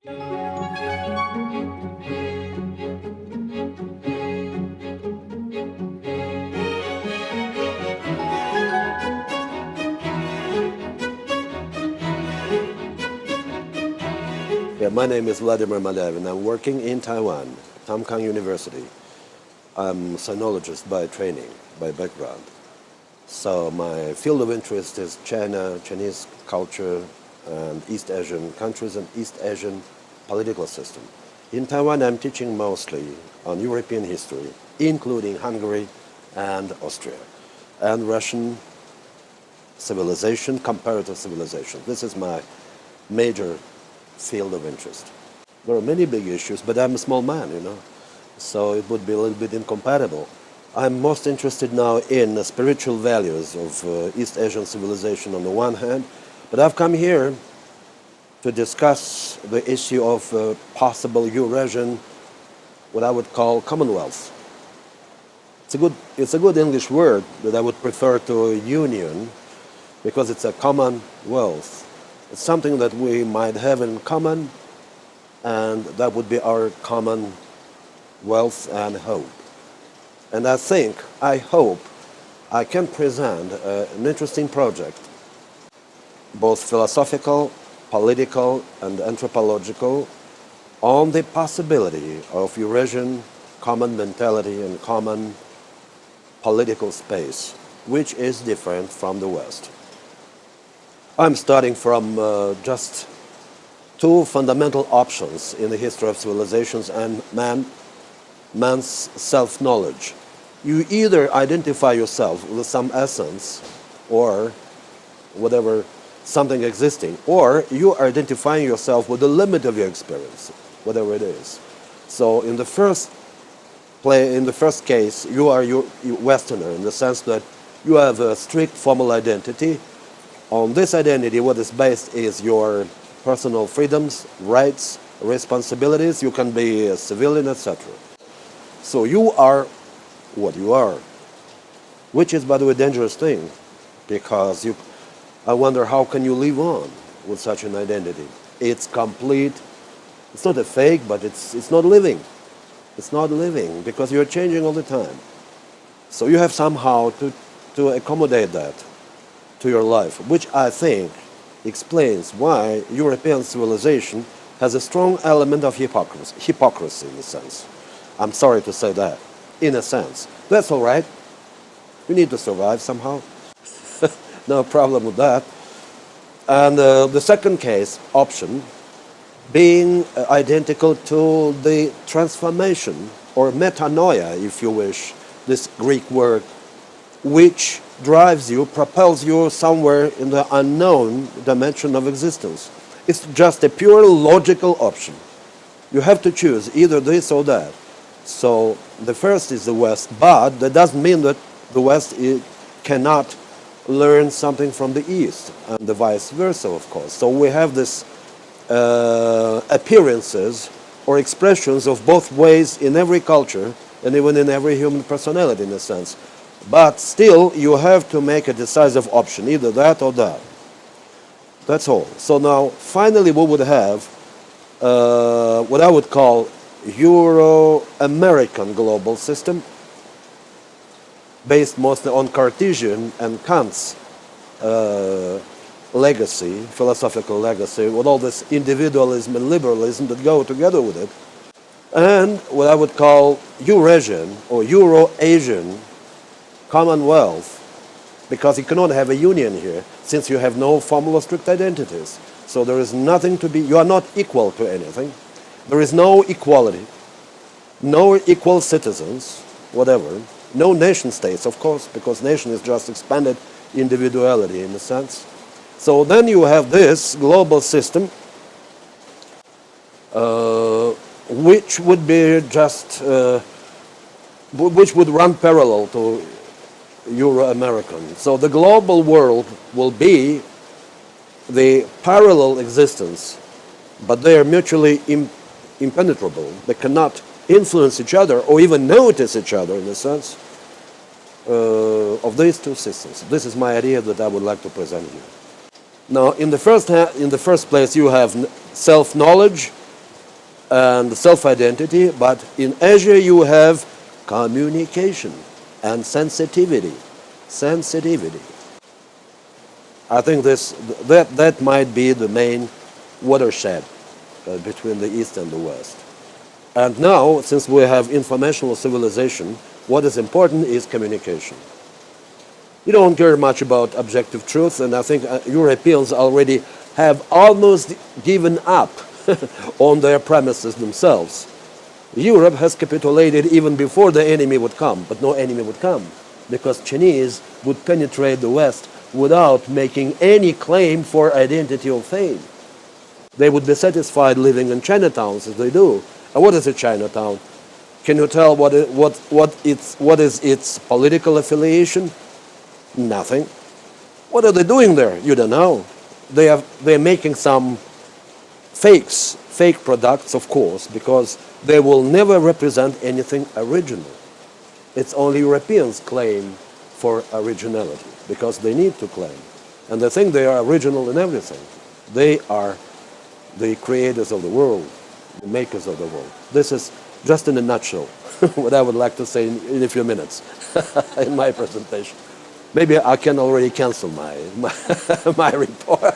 Yeah, my name is Vladimir Malyavin. I'm working in Taiwan, Tamkang University. I'm a sinologist by training, by background. So my field of interest is China, Chinese culture, and East Asian countries and East Asian political system. In Taiwan, I'm teaching mostly on European history, including Hungary and Austria, and Russian civilization, comparative civilization. This is my major field of interest. There are many big issues, but I'm a small man, so it would be a little bit incompatible. I'm most interested now in the spiritual values of East Asian civilization on the one hand, but I've come here to discuss the issue of possible Eurasian, what I would call Commonwealth. It's a good English word that I would prefer to union, because it's a commonwealth. It's something that we might have in common, and that would be our common wealth and hope. And I hope I can present an interesting project, both philosophical, political, and anthropological, on the possibility of Eurasian common mentality and common political space, which is different from the West. I'm starting from just two fundamental options in the history of civilizations and man's self-knowledge. You either identify yourself with some essence or whatever, something existing, or you are identifying yourself with the limit of your experience, whatever it is. So in the first case, you are Westerner in the sense that you have a strict formal identity. On this identity, what is based is your personal freedoms, rights, responsibilities. You can be a civilian, etc. So you are what you are, which is, by the way, a dangerous thing, because I wonder how can you live on with such an identity. It's complete. It's not a fake, but it's not living. It's not living because you're changing all the time. So you have somehow to accommodate that to your life, which I think explains why European civilization has a strong element of hypocrisy in a sense. I'm sorry to say that, in a sense. That's all right. We need to survive somehow. No problem with that. And the second case, option, being identical to the transformation, or metanoia, if you wish, this Greek word, which drives you, propels you somewhere in the unknown dimension of existence. It's just a pure logical option. You have to choose either this or that. So the first is the West, but that doesn't mean that the West cannot learn something from the East, and the vice versa, of course. So we have this appearances or expressions of both ways in every culture, and even in every human personality in a sense. But still, you have to make a decisive option, either that or that. That's all. So now, finally, we would have what I would call Euro-American global system, based mostly on Cartesian and Kant's legacy, philosophical legacy, with all this individualism and liberalism that go together with it, and what I would call Eurasian or Euro-Asian Commonwealth, because you cannot have a union here, since you have no formal or strict identities. So there is nothing to be, you are not equal to anything. There is no equality, no equal citizens, whatever. No nation states, of course, because nation is just expanded individuality in a sense. So then you have this global system, which would be just, which would run parallel to Euro-American. So the global world will be the parallel existence, but they are mutually impenetrable. They cannot influence each other or even notice each other in the sense of these two systems. This is my idea that I would like to present here. Now, in the first place, you have self-knowledge and self-identity, but in Asia you have communication and sensitivity. Sensitivity. I think that might be the main watershed between the East and the West. And now, since we have informational civilization, what is important is communication. You don't care much about objective truth, and I think Europeans already have almost given up on their premises themselves. Europe has capitulated even before the enemy would come, but no enemy would come, because Chinese would penetrate the West without making any claim for identity or fame. They would be satisfied living in Chinatowns as they do. And what is a Chinatown? Can you tell what is its political affiliation? Nothing. What are they doing there? You don't know. They're making some fake products, of course, because they will never represent anything original. It's only Europeans claim for originality, because they need to claim. And they think they are original in everything. They are the creators of the world, the makers of the world. This is just in a nutshell what I would like to say in a few minutes in my presentation. Maybe I can already cancel my report.